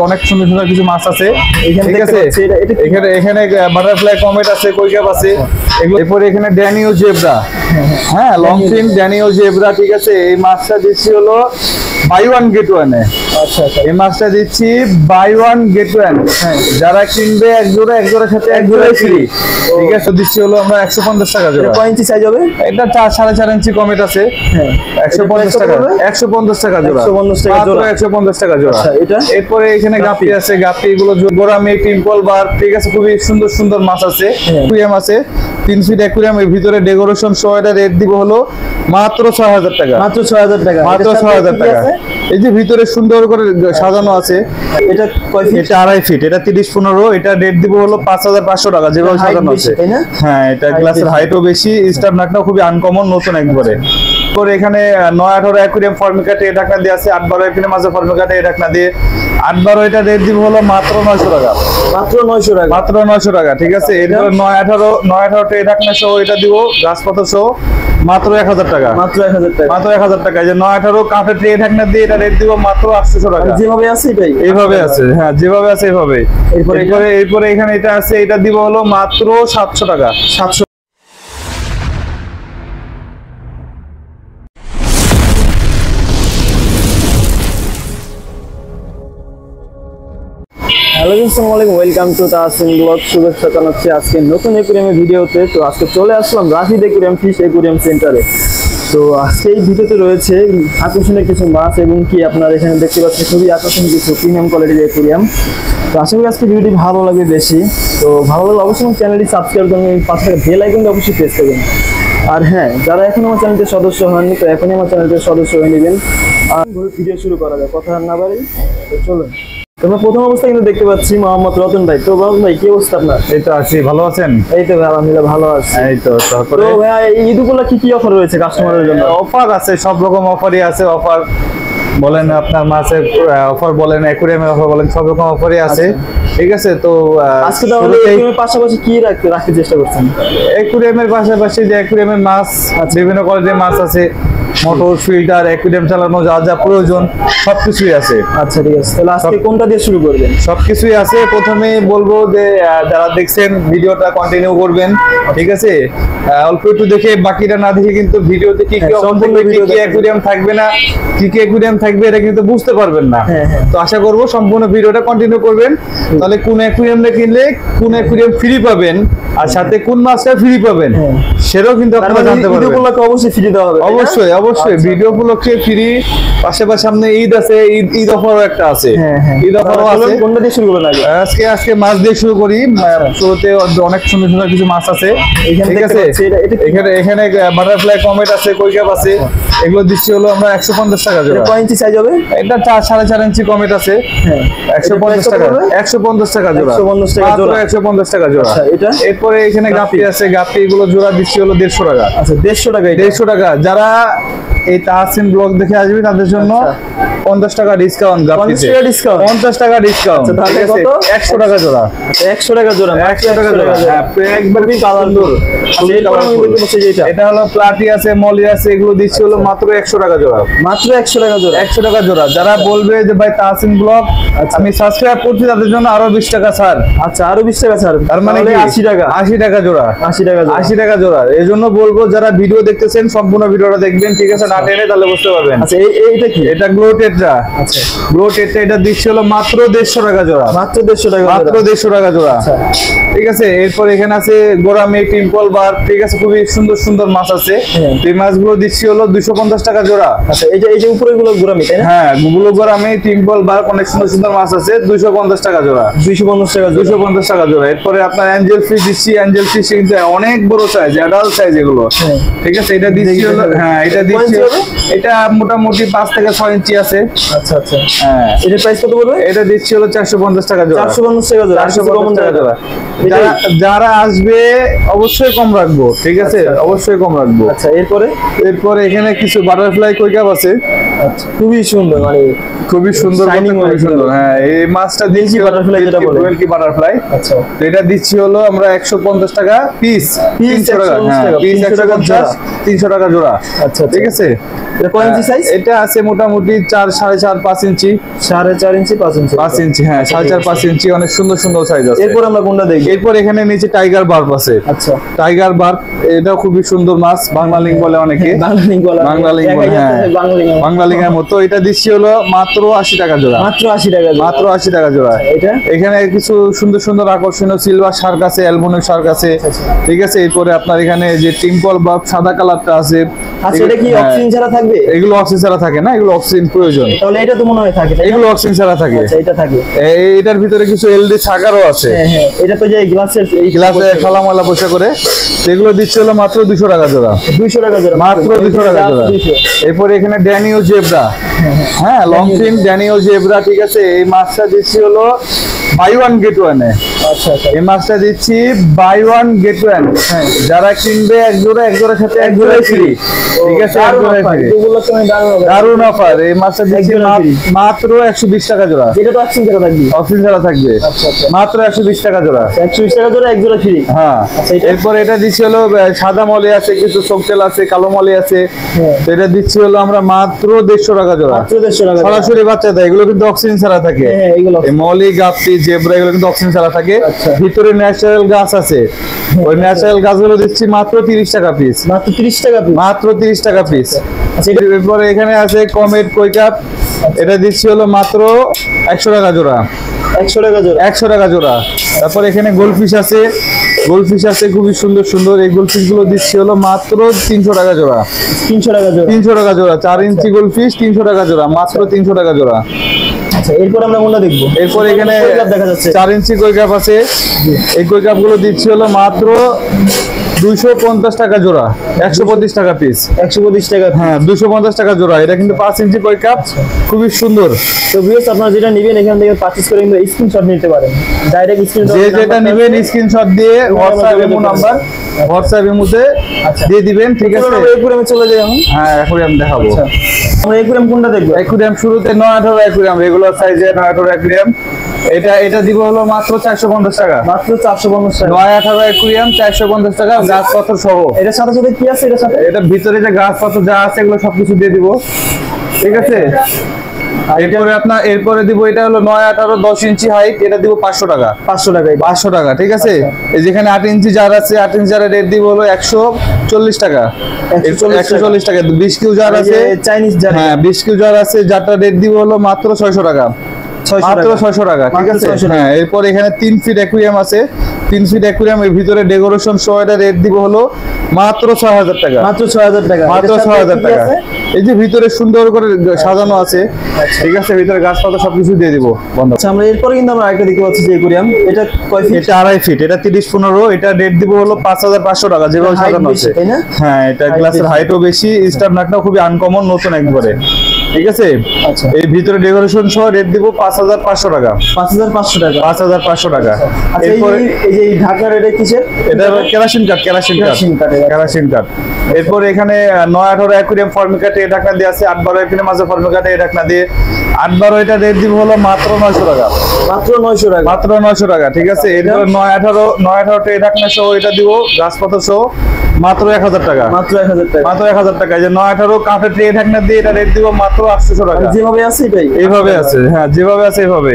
অনেক সুন্দর সুন্দর কিছু মাছ আছে, ঠিক আছে। এখানে বাটারফ্লাই কমেট আছে, কৈকাপ আছে এগুলো। এরপরে এখানে ড্যানিও জেব্রা, হ্যাঁ লং ফিন ড্যানিও জেব্রা, ঠিক আছে। এই মাছটা দিচ্ছি হলো বাই ওয়ান গেট ওয়ানে। আচ্ছা আচ্ছা, এই মাছটা দিচ্ছি বাই ওয়ান গেট ওয়ান। যারা কিনবে এক জোড়ার সাথে এক জোড়াই ফ্রি, ঠিক আছে। দিচ্ছি হলো আমরা 150 টাকা জোড়া। কয় ইঞ্চি সাইজ হবে এটা 4.5 ইঞ্চি কমেট আছে, 150 টাকা, 150 টাকা জোড়া, 150 টাকা জোড়া। এটা এরপরে এখানে গাপ্পি আছে, গাপ্পি এগুলো গোরামি, টিম্পল বার, ঠিক আছে। খুবই সুন্দর সুন্দর মাছ আছে। অ্যাকুয়ারিয়াম আছে 3 ফিট অ্যাকুয়ারিয়াম, এর ভিতরে ডেকোরেশন সহ এটা রেট দিব হলো মাত্র 6000 টাকা। মাত্র 6000 টাকা, মাত্র 6000 টাকা। এই যে ভিতরে সুন্দর করে সাজানো আছে, এটা কয় ফিট? এটা 2.5 ফিট, এটা 30-15, এটা রেট দিব হলো 5500 টাকা যেভাবে সাজানো আছে, তাই না? হ্যাঁ, এটা গ্লাসের হাইটও বেশি, স্টার নাটটাও খুবই আনকমন, নতুন একবারে। পরে এখানে 9-18 অ্যাকুয়ারিয়াম ফর্মিকা টে ঢাকনা দিয়ে আছে, 8-12 অ্যাকুয়ারিয়াম আছে ফর্মিকা টে ঢাকনা দিয়ে। 8-12 এটা রেট দিব হলো মাত্র 900 টাকা। মাত্র 900 টাকা, মাত্র 900 টাকা, ঠিক আছে। এরপর 9-18 টে ঢাকনা সহ এটা দিব গাছপাতা সহ মাত্র 1000 টাকা। মাত্র 1000 টাকা, মাত্র 1000 টাকা। এই যে 9-18 কাঠের ট্রে ঢাকনা দিয়ে এটা রেট দিব মাত্র 800 টাকা। যেভাবে আছে এটাই এইভাবে আছে, হ্যাঁ যেভাবে আছে এইভাবে। এরপরে এখানে এটা আছে, এটা দিব হলো মাত্র 700 টাকা। 700। হ্যালো আসসালামু আলাইকুম, ওয়েলকাম টু তাসিন ব্লগ। শুভেচ্ছা জানাচ্ছি আজকে নতুন অ্যাকুয়ারিয়ামের ভিডিওতে। তো আজকে চলে আসলাম রাশিদ অ্যাকুয়ারিয়াম ফিশ অ্যাকুয়ারিয়াম সেন্টারে। তো আজকে এই ভিডিওতে রয়েছে আকর্ষণীয় কিছু মাছ এবং কি আপনারা এখানে দেখতে পাচ্ছেন খুবই আকর্ষণীয় কিছু প্রিমিয়াম কোয়ালিটির অ্যাকুয়ারিয়াম। তো আশা করি আজকে ভিডিওটি ভালো লাগবে বেশি। তো ভালো লাগলে অবশ্যই চ্যানেলটি সাবস্ক্রাইব করবেন, পাশে বেল আইকনটা অবশ্যই প্রেস করবেন। আর হ্যাঁ, যারা এখন আমার চ্যানেলটির সদস্য হননি তো এখনই আমার চ্যানেলটির সদস্য হয়ে নেবেন। আর ভিডিও শুরু করা যায়, কথা না বাড়ি, তো চলুন। তোমরা প্রথম অবস্থা কিন্তু দেখতে পাচ্ছি মোহাম্মদ রতন ভাই। তো রতন ভাই কি অবস্থা আপনার? এই তো আছি, ভালো আছেন? এই তো ভাই আলহামদুলিল্লাহ ভালো আছি। এই তো তারপরে তো ভাই ঈদ উপলক্ষে কি অফার রয়েছে কাস্টমারের জন্য? অফার আছে, সব রকম অফারই আছে। অফার বলেন, আপনার মাছের অফার বলেন, অ্যাকুয়ারিয়ামের অফার বলেন, সব রকম অফারই আছে, ঠিক আছে। তো আজকে তাহলে অ্যাকুয়ারিয়ামের পাশাপাশি কি রাখতে চেষ্টা করছেন? অ্যাকুয়ারিয়ামের পাশাপাশি যে অ্যাকুয়ারিয়ামের মাছ, বিভিন্ন কোয়ালিটির মাছ আছে, মোটর, ফিল্টার, অ্যাকুয়ারিয়াম চালানো যা যা প্রয়োজন সবকিছুই আছে। আচ্ছা ঠিক আছে, তাহলে আজকে কোনটা দিয়ে শুরু করবেন? সবকিছুই আছে। প্রথমে বলবো যে যারা দেখছেন ভিডিওটা কন্টিনিউ করবেন, ঠিক আছে। অল্প একটু দেখে, বাকিটা না দেখে কিন্তু ভিডিওতে কি কি অ্যাকুয়ারিয়াম থাকবে না, কি কি অ্যাকুয়ারিয়াম থাকবে এটা কিন্তু বুঝতে পারবেন না। তো আশা করব সম্পূর্ণ ভিডিওটা কন্টিনিউ করবেন, তাহলে কোন অ্যাকুয়ারিয়ামটা কিনলে কোন অ্যাকুয়ারিয়াম ফ্রি পাবেন আর সাথে কোন মাছটা ফ্রি পাবেন সেটাও কিন্তু আপনারা জানতে পারবেন। অবশ্যই ফ্রি দেওয়া হবে, অবশ্যই অবশ্যই ভিডিও উপলক্ষে ফ্রি। পাশাপাশি সামনে ঈদ আছে, ঈদ অফারও একটা আছে, ঈদ অফারও আছে। কোনটা দিয়ে শুরু করবেন? আজকে মাছ দিয়ে শুরু করি। শুরুতে অনেক সুন্দর সুন্দর কিছু মাছ আছে, ঠিক আছে। এখানে বাটারফ্লাই কমেট আছে, কৈকাপ আছে, এগুলো দিচ্ছি হলো আমরা 150 টাকা জোড়া। কয় ইঞ্চি সাইজ হবে? এটা 4.5 ইঞ্চি কমেট আছে, 150 টাকা, 150 টাকা জোড়া, 150 টাকা জোড়া। এটা এরপরে এখানে গাপ্পি আছে, গাপ্পি এগুলো জোড়া দিচ্ছি হলো 150 টাকা। আচ্ছা 150 টাকা, 150 টাকা। যারা এই তাহসিন ব্লগ দেখে আসবে তাদের জন্য 50 টাকা ডিসকাউন্ট, 50 টাকা ডিসকাউন্ট, তাহলে কত? 100 টাকা জোড়া। 100 টাকা জোড়া, 100 টাকা জোড়া, হ্যাঁ একবারই কালারফুল। এটা হলো প্লাটি আছে, মলি আছে, এগুলো দিচ্ছি হলো মাত্র 100 টাকা জোড়া। মাত্র 100 টাকা জোড়া, 100 টাকা জোড়া। যারা বলবে যে ভাই তাহসিন ব্লগ আমি সাবস্ক্রাইব করছি তাদের জন্য আরো 20 টাকা ছাড়। আচ্ছা আরো 20 টাকা ছাড়, তার মানে 80 টাকা, 80 টাকা জোড়া, 80 টাকা জোড়া, 80 টাকা জোড়া। এই জন্য বলবো যারা ভিডিও দেখতেছেন সম্পূর্ণ ভিডিওটা দেখবেন, ঠিক আছে, না টেনে তাহলে বুঝতে পারবেন। আচ্ছা এইটা কি? এটা গ্লো টেট্রা। আচ্ছা গ্লো টেট্রা, এটা দিচ্ছি হলো মাত্র 150 টাকা জোড়া, মাত্র 150 টাকা, মাত্র 150 টাকা জোড়া, ঠিক আছে। এরপর এখানে আছে গোরামি, টিম্পল বার, ঠিক আছে, খুবই সুন্দর সুন্দর মাছ আছে। এই মাছগুলো দিচ্ছি হলো 250 টাকা জোড়া। আচ্ছা এই যে উপরে গুলো গোরামি, তাই না? হ্যাঁ গুলো গোরামি, টিম্পল বার, অনেক সুন্দর সুন্দর মাছ আছে, 250 টাকা জোড়া, 250 টাকা, 250 টাকা জোড়া। এরপরে আপনার অ্যাঞ্জেল ফিশ দিচ্ছি, অ্যাঞ্জেল ফিশ কিন্তু অনেক বড় সাইজ, অ্যাডাল্ট সাইজ এগুলো, ঠিক আছে। এটা দিচ্ছি হলো, হ্যাঁ এটা দিচ্ছি, এটা মোটামুটি 5 থেকে 6 ইঞ্চি আছে। আচ্ছা আচ্ছা, হ্যাঁ এটার প্রাইস কত পড়বে? এটা দিচ্ছি হলো 450 টাকা জোড়া, 450 টাকা জোড়া, 450 টাকা জোড়া। যারা আসবে অবশ্যই কম রাখবো, ঠিক আছে, অবশ্যই কম রাখবো। আচ্ছা এরপরে এখানে কিছু বাটারফ্লাই কৈকাপ আছে, আচ্ছা খুবই সুন্দর, মানে খুবই সুন্দর, খুবই সুন্দর। হ্যাঁ এই মাছটা দিচ্ছি বাটারফ্লাই, যেটা বলে কি বাটারফ্লাই। আচ্ছা তো এটা দিচ্ছি হলো আমরা 150 টাকা পিস, 300 টাকা, হ্যাঁ পিস 150, 300 টাকা জোড়া। আচ্ছা ঠিক ঠিক আছে। এটা কয় ইঞ্চি সাইজ? এটা আছে মোটামুটি 4, 4.5, 5 ইঞ্চি, 4.5 ইঞ্চি 5 ইঞ্চি 5 ইঞ্চি, হ্যাঁ 4.5, 5 ইঞ্চি, অনেক সুন্দর সুন্দর সাইজ আছে। এরপর আমরা কোনটা দেখি? এরপর এখানে নিচে টাইগার বার্ব আছে। আচ্ছা, টাইগার বার্ব এটা খুবই সুন্দর মাছ, বাংলা লিঙ্ক বলে অনেকে, বাংলা লিঙ্ক বলে, বাংলা লিঙ্ক বলে, হ্যাঁ বাংলা লিঙ্কের মতো। এটা দিচ্ছি হলো মাত্র 80 টাকা জোড়া, মাত্র 80 টাকা জোড়া, মাত্র 80 টাকা জোড়া। এটা এখানে কিছু সুন্দর সুন্দর আকর্ষণীয় সিলভার শার্ক আছে, অ্যালমোনিয়াম শার্ক আছে, ঠিক আছে। এরপরে আপনার এখানে যে টিম্পল বা সাদা কালারটা আছে, আচ্ছা এটা কি অক্সিজেন ছাড়া থাকবে? এগুলো অক্সিজেন ছাড়া থাকে না, এগুলো অক্সিজেন প্রয়োজন। তাহলে এটা তো মনে হয় থাকে, এগুলো অক্সিজেন ছাড়া থাকে। আচ্ছা এটা থাকে। এটার ভিতরে কিছু এলডি সাগারও আছে। হ্যাঁ হ্যাঁ, এটা তো যে গ্লাসের, এই গ্লাসে খালা ময়লা পয়সা করে, এগুলো দিচ্ছে হলো মাত্র 200 টাকা জোড়া, 200 টাকা জোড়া, মাত্র 200 টাকা জোড়া। এরপর এখানে ড্যানিও জেব্রা, হ্যাঁ লং ফিন ড্যানিও জেব্রা, ঠিক আছে। এই মাছটা দিচ্ছি হলো বাই ওয়ান গেট ওয়ানে। আচ্ছা আচ্ছা, এই মাছটা দিচ্ছি বাই ওয়ান গেট ওয়ান। যারা কিনবে এক জোড়ার সাথে এক জোড়া ফ্রি, ঠিক আছে, এক জোড়া ফ্রি। এগুলো তো দারুণ অফার। এই মাছটা দিচ্ছি মাত্র 120 টাকা জোড়া, যেটা তো অক্সিজেন ছাড়া থাকবে, অক্সিজেন ছাড়া থাকবে, আচ্ছা আচ্ছা, মাত্র 120 টাকা জোড়া, 120 টাকা জোড়া, এক জোড়া ফ্রি। হ্যাঁ। আচ্ছা, এরপর এটা দিচ্ছি হলো সাদা মলি আছে, কিছু সোকটেল আছে, কালো মলি আছে, তো এটা দিচ্ছি হলো আমরা মাত্র 150 টাকা জোড়া, মাত্র 150 টাকা। সরাসরি বাচ্চা দেয়, এগুলো কিন্তু অক্সিজেন ছাড়া থাকে। হ্যাঁ এগুলো এই মলি, গাপ্পি, জেব্রা এগুলো কিন্তু অক্সিজেন ছাড়া থাকে। আচ্ছা। ভিতরে ন্যাচারাল গাছ আছে, ওই ন্যাচারাল গাছগুলো দিচ্ছি মাত্র 30 টাকা পিস, মাত্র 30 টাকা পিস, মাত্র 30 টাকা পিস। আচ্ছা এরপরে এখানে আছে কমেট কই কাপ, এটা দিচ্ছি হলো মাত্র 100 টাকা জোড়া, 100 টাকা জোড়া, 100 টাকা জোড়া। তারপর এখানে গোলফিশ আছে, গোলফিশ আছে খুবই সুন্দর সুন্দর। এই গোলফিশ গুলো দিচ্ছি হলো মাত্র 300 টাকা জোড়া, 300 টাকা জোড়া, 300 টাকা জোড়া। 4 ইঞ্চি গোলফিশ 300 টাকা জোড়া, মাত্র 300 টাকা জোড়া। আচ্ছা এরপর আমরা কোনটা দেখবো? এরপর এখানে দেখা যাচ্ছে 4 ইঞ্চি কই কাপ আছে, এই কই কাপ গুলো দিচ্ছি হলো মাত্র 250 টাকা জোড়া, 125 টাকা পিস, 125 টাকা। হ্যাঁ 250 টাকা জোড়া। এটা কিন্তু 5 ইঞ্চি কই কাপ, খুবই সুন্দর। তো ভিউয়ার্স আপনারা যেটা নেবেন এখান থেকে পারচেজ করে কিন্তু স্ক্রিনশট নিতে পারেন, ডাইরেক্ট স্ক্রিনশট, যে যেটা নেবেন স্ক্রিনশট দিয়ে হোয়াটসঅ্যাপ ইমো নাম্বার, হোয়াটসঅ্যাপ ইমোতে দিয়ে দিবেন, ঠিক আছে। একুরিয়ামে চলে যাই আমি। হ্যাঁ অ্যাকুরিয়াম দেখাবো। আচ্ছা আমরা একুরিয়াম কোনটা দেখবো? অ্যাকুরিয়াম শুরুতে 9-18 অ্যাকুরিয়াম, রেগুলার সাইজে 9-18 অ্যাকুরিয়াম। এটা দিব হলো মাত্র 450 টাকা, মাত্র 450 টাকা। 9-18 অ্যাকুরিয়াম 450 টাকা, গাছ পাথর সহ। এটার সাথে সাথে কি আছে? এটার সাথে এটা ভিতরে যে গাছ পাথর যা আছে এগুলো সবকিছু দিয়ে দিব, ঠিক আছে। এরপরে দিব এটা হলো 9-18 10 ইঞ্চি হাইট, এটা দিব 500 টাকা, 500 টাকা, 500 টাকা, ঠিক আছে। এই যেখানে 8 ইঞ্চি জার আছে, 8 ইঞ্চি জারের রেট দিব হলো 140 টাকা, 140 টাকা। 20 কিউ জার আছে, চাইনিজ জার, হ্যাঁ 20 কিউ জার আছে, যারটা রেট দিব হলো মাত্র 600 টাকা, মাত্র 600 টাকা, ঠিক আছে। হ্যাঁ এরপর এখানে 3 ফিট অ্যাকুরিয়াম আছে, 3 ফিট অ্যাকুরিয়াম, এর ভিতরে ডেকোরেশন সহ এটা রেট দিব হলো মাত্র 6000 টাকা, মাত্র 6000 টাকা, মাত্র 6000 টাকা। এই যে ভিতরে সুন্দর করে সাজানো আছে, ঠিক আছে, ভিতরে গাছপাতা সবকিছু দিয়ে দিব বন্ধ। আচ্ছা আমরা এরপরে কিন্তু আমরা আরেকটা দেখতে পাচ্ছি যে একুরিয়াম, এটা কয় ফিট? এটা 2.5 ফিট, এটা 30-15, এটা রেট দিব হলো 5500 টাকা, যেভাবে সাজানো আছে। হ্যাঁ এটা গ্লাসের হাইটও বেশি, স্টার নাটটাও খুবই আনকমন, নতুন একবারে, ঠিক আছে। আচ্ছা এই ভিতরে ডেকোরেশন সহ রেট দিব 5500 টাকা, 5500 টাকা, 5500 টাকা। আচ্ছা এরপরে এই যে এই ঢাকার এটা কিসের? এটা কেরাসিন কাঠ, কেরাসিন কাঠ। এরপর এখানে 9-18 অ্যাকুরিয়াম ফর্মিকাটে এই ঢাকনা দিয়ে আছে, 8-12 অ্যাকুরিয়াম আছে ফর্মিকাটে এই ঢাকনা দিয়ে। 8-12 এটা রেট দিব হলো মাত্র 900 টাকা, মাত্র 900 টাকা, মাত্র 900 টাকা, ঠিক আছে। এরপর 9-18 টে ঢাকনা সহ এটা দিব গাছপাতা সহ মাত্র 1000 টাকা, মাত্র 1000 টাকা, মাত্র 1000 টাকা। এই যে 9-18 কাঠের ট্রে ঢাকনা দিয়ে এটা রেট দিব মাত্র 800 টাকা, যেভাবে আছে এটাই, এইভাবে আছে, হ্যাঁ যেভাবে আছে এইভাবে।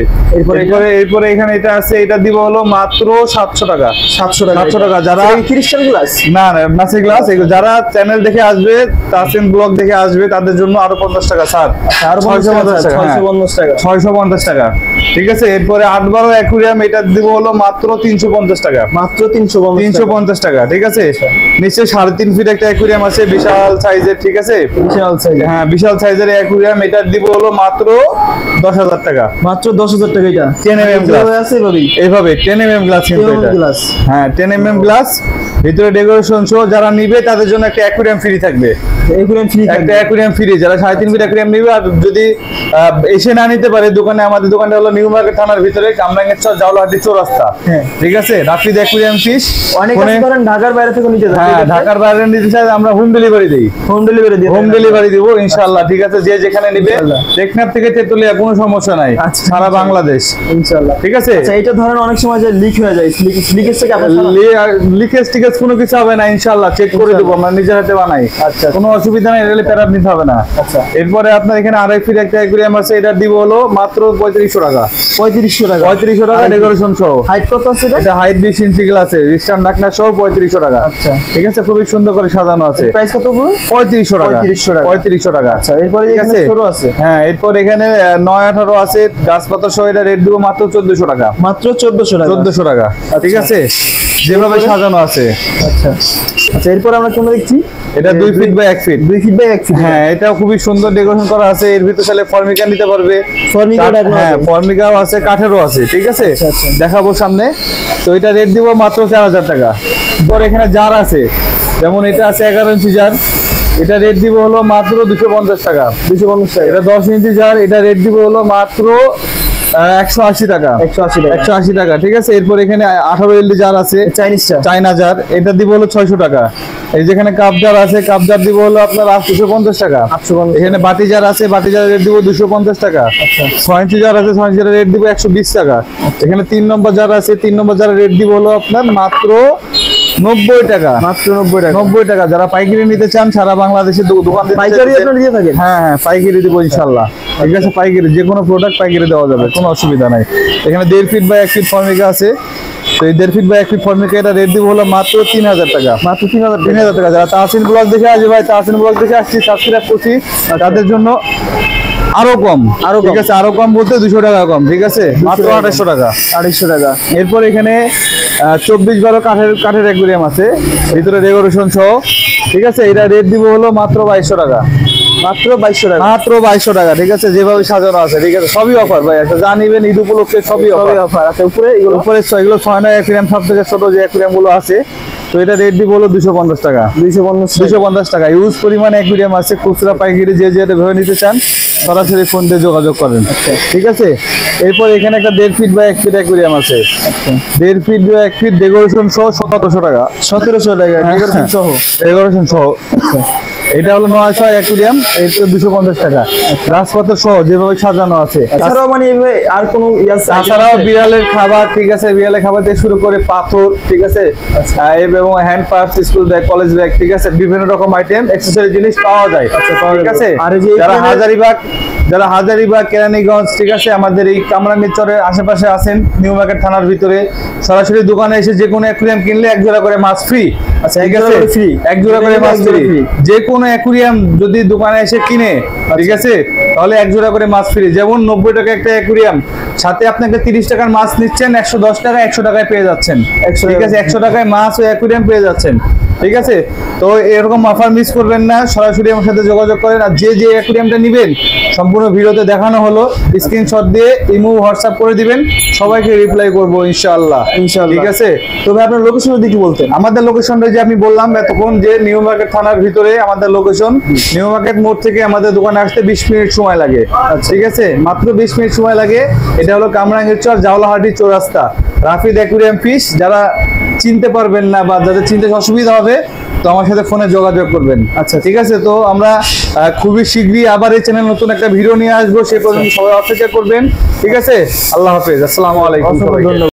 এরপরে এখানে এটা আছে, এটা দিব হলো মাত্র 700 টাকা, 700 টাকা, 700 টাকা। যারা ক্রিস্টাল গ্লাস, না মাসি গ্লাস, যারা চ্যানেল দেখে আসবে, তাসিন ব্লগ দেখে আসবে, তাদের জন্য আরো 50 টাকা ছাড়, আরো 650 টাকা, 650 টাকা, 650 টাকা, ঠিক আছে। এরপরে 8-12 অ্যাকুরিয়াম এটা দিব হলো মাত্র 350 টাকা, মাত্র 350 টাকা, ঠিক আছে। নিচে 3.5 ফিট একটা অ্যাকুরিয়াম আছে, বিশাল সাইজের, ঠিক আছে, বিশাল সাইজ, হ্যাঁ বিশাল সাইজের অ্যাকুরিয়াম, এটা দিব হলো মাত্র 10000 টাকা, মাত্র 10000 টাকা। এটা 10 mm গ্লাস আছে এইভাবে 10 mm গ্লাস, কিন্তু এটা হ্যাঁ 10 mm গ্লাস, ভিতরে ডেকোরেশন সহ। যারা নিবে তাদের জন্য একটা অ্যাকুরিয়াম ফ্রি থাকবে, অ্যাকুরিয়াম ফ্রি, একটা অ্যাকুরিয়াম ফ্রি। যারা 3.5 ফিট অ্যাকুরিয়াম নিবে, আর যদি এসে না নিতে পারে দোকানে, আমাদের দোকানটা হলো নিউ মার্কেট থানার ভিতরে, কামরাঙ্গীরচর জাওলাহাটি চৌরাস্তা, ঠিক আছে। রাফিদ অ্যাকুরিয়াম ফিশ, অনেকে করেন ঢাকার বাইরে থেকে নিতে যায়, হ্যাঁ ঢাকার বাইরে নিতে চাই আমরা হোম ডেলিভারি দিই। হোম ডেলিভারি দিই, হোম ডেলিভারি দিব ইনশাআল্লাহ। ঠিক আছে, যে যেখানে নিবে টেকনাফ থেকে তেতুলিয়া কোনো সমস্যা নাই, আচ্ছা, সারা বাংলাদেশ ইনশাআল্লাহ। ঠিক আছে। আচ্ছা, এটা ধরেন অনেক সময় যে লিক হয়ে যায়, লিকেজ থেকে লিকেজ টিকেজ কোনো কিছু হবে না ইনশাআল্লাহ, চেক করে দেবো আমরা, নিজের হাতে বানাই। আচ্ছা, কোনো অসুবিধা নাই, রেলে প্যারাপ নিতে হবে না। আচ্ছা, এরপরে আপনার এখানে আড়াই ফিট একটা অ্যাকুয়ারিয়াম আছে, এটা দিব হলো মাত্র 3500 টাকা। 3500 টাকা, 3500 টাকা ডেকোরেশন সহ। হাইট কত আছে এটা হাইট 20 ইঞ্চি গ্লাস আছে, রিস্টার্ন ঢাকনা সহ 3500 টাকা। আচ্ছা, ঠিক আছে, খুবই সুন্দর করে সাজানো আছে। প্রাইস কত পুরো? 3500 টাকা। 3500 টাকা। আচ্ছা, এরপরে এখানে ছোট আছে। হ্যাঁ, এরপর এখানে 918 আছে, গাছপাতা সহ এটা রেট দিব মাত্র 1400 টাকা। মাত্র 1400 টাকা। 1400 টাকা। ঠিক আছে, যেভাবে সাজানো আছে। আচ্ছা আচ্ছা, এরপর আমরা কোন দেখছি? এটা 2 feet by 1 feet. 2 feet by 1 feet. হ্যাঁ, এটা খুবই সুন্দর ডেকোরেশন করা আছে। এর ভিতরে চাইলে ফর্মিকা নিতে পারবে। হ্যাঁ, ফর্মিকাও আছে, কাঠেরও আছে। ঠিক আছে, দেখাবো সামনে। তো এটা রেট দিব মাত্র 4000 টাকা। পর এখানে জার আছে, যেমন এটা আছে 11 ইঞ্চি জার, এটা রেট দিব হলো মাত্র 250 টাকা। 250 টাকা। এটা 10 ইঞ্চি জার, এটা রেট দিব হলো মাত্র 180 টাকা। 180 টাকা। ঠিক আছে, এরপর এখানে 18 এলডি জার আছে, চাইনা জার, এটা দিব হলো 600 টাকা। এই যেখানে কাপ জার আছে, কাপ জার দিব হলো আপনার 850 টাকা। এখানে বাটি জার আছে, বাটি জার রেট দিব 250 টাকা। 6 ইঞ্চি জার আছে, 6 ইঞ্চি জার রেট দিব 120 টাকা। এখানে 3 নম্বর জার আছে, 3 নম্বর জার রেট দিব হলো আপনার মাত্র 90 টাকা। মাত্র 90 টাকা। যারা পাইকারি নিতে চান সারা বাংলাদেশে দোকান পাইকারি আপনারা দিয়ে থাকেন? হ্যাঁ হ্যাঁ, পাইকারি দিব ইনশাআল্লাহ। ঠিক আছে, পাইকারি যে কোনো প্রোডাক্ট পাইকারি দেওয়া যাবে, কোনো অসুবিধা নাই। এখানে 1.5 ফিট বাই 1 ফিট ফর্মিকা আছে, তো এই 1.5 ফিট বাই 1 ফিট ফর্মিকা এটা রেট দিব হলো মাত্র 3000 টাকা। মাত্র 3000 টাকা। যারা তাহসিন ব্লগ দেখে আসবে, ভাই তাহসিন ব্লগ দেখে আসছি, সাবস্ক্রাইব করছি, তাদের জন্য আরো কম। ঠিক আছে, আরো কম বলতে 200 টাকা কম। ঠিক আছে, মাত্র 2800 টাকা। 2800 টাকা। এরপর এখানে 24-12 কাঠের অ্যাকুয়ারিয়াম আছে, ভিতরে ডেকোরেশন সহ। ঠিক আছে, এটা রেট দিব হলো মাত্র 2200 টাকা। মাত্র 2200 টাকা। মাত্র 2200 টাকা। ঠিক আছে, যেভাবে সাজানো আছে। ঠিক আছে, সবই অফার ভাই। আচ্ছা, যা নিবেন ঈদ উপলক্ষে সবই অফার। আচ্ছা, উপরে এগুলো 6 নয় অ্যাকুয়ারিয়াম, সব থেকে ছোট যে অ্যাকুয়ারিয়াম গুলো আছে, তো এটা রেট দিব হলো 250 টাকা। 250 টাকা। ইউজ পরিমাণ অ্যাকুয়ারিয়াম আছে, খুচরা পাইকারি যে যেটা ভেবে নিতে চান সরাসরি ফোন দিয়ে যোগাযোগ করেন। ঠিক আছে, এরপর এখানে একটা 1.5 ফিট বাই 1 ফিট অ্যাকুয়ারিয়াম আছে। 1.5 ফিট বাই 1 ফিট ডেকোরেশন সহ 1700 টাকা। 1700 টাকা ডেকোরেশন সহ। ডেকোরেশন সহ। এটা হলো 900 অ্যাকুয়ারিয়াম, এটা 250 টাকা। গাছপাতা সহ যেভাবে সাজানো আছে। এছাড়াও মানে আর কোনো তাছাড়াও বিড়ালের খাবার, ঠিক আছে, বিড়ালের খাবার থেকে শুরু করে পাথর, ঠিক আছে, এবং hand purse, school bag, college bag, ঠিক আছে, বিভিন্ন রকম আইটেম অ্যাকসেসরি জিনিস পাওয়া যায়। ঠিক আছে, আর যারা হাজারীবাগ কেরানীগঞ্জ, ঠিক আছে, আমাদের এই কামরাঙ্গীরচরের আশেপাশে আছেন, নিউ মার্কেট থানার ভিতরে, সরাসরি দোকানে এসে যে কোনো অ্যাকুয়ারিয়াম কিনলে 1 জোড়া করে মাছ ফ্রি। আচ্ছা, ঠিক আছে, 1 জোড়া করে মাছ ফ্রি। যে কোনো অ্যাকুয়ারিয়াম যদি দোকানে এসে কিনে, ঠিক আছে, তাহলে 1 জোড়া করে মাছ ফ্রি। যেমন 90 টাকা একটা অ্যাকুয়ারিয়াম, সাথে আপনাকে 30 টাকার মাছ নিচ্ছেন, 110 টাকা 100 টাকায় পেয়ে যাচ্ছেন। ঠিক আছে, 100 টাকায় মাছ ও অ্যাকুয়ারিয়াম পেয়ে যাচ্ছেন। ঠিক আছে, তো এরকম অফার মিস করবেন না, সরাসরি আমার সাথে যোগাযোগ করেন। আর যে অ্যাকুয়ারিয়ামটা নেবেন সম্পূর্ণ ভিডিওতে দেখানো হলো, স্ক্রিনশট দিয়ে ইমো হোয়াটসঅ্যাপ করে দিবেন, সবাইকে রিপ্লাই করবো ইনশাআল্লাহ। ঠিক আছে, তবে আপনার লোকেশন যদি কি বলতেন? আমাদের লোকেশনটা যে আমি বললাম এতক্ষণ, যে নিউ মার্কেট থানার ভিতরে আমাদের লোকেশন। নিউ মার্কেট মোড় থেকে আমাদের দোকানে আসতে 20 মিনিট সময় লাগে। ঠিক আছে, মাত্র 20 মিনিট সময় লাগে। এটা হলো কামরাঙ্গীরচর জাওলাহাটি চৌরাস্তা, রাফিদ অ্যাকুয়ারিয়াম ফিশ। যারা চিনতে পারবেন না বা যাদের চিনতে অসুবিধা হবে, তো আমার সাথে ফোনে যোগাযোগ করবেন। আচ্ছা, ঠিক আছে, তো আমরা খুবই শীঘ্রই আবার এই চ্যানেল নতুন একটা ভিডিও নিয়ে আসবো। সে পর্যন্ত সবাই অপেক্ষা করবেন। ঠিক আছে, আল্লাহ হাফেজ, আসসালামু আলাইকুম।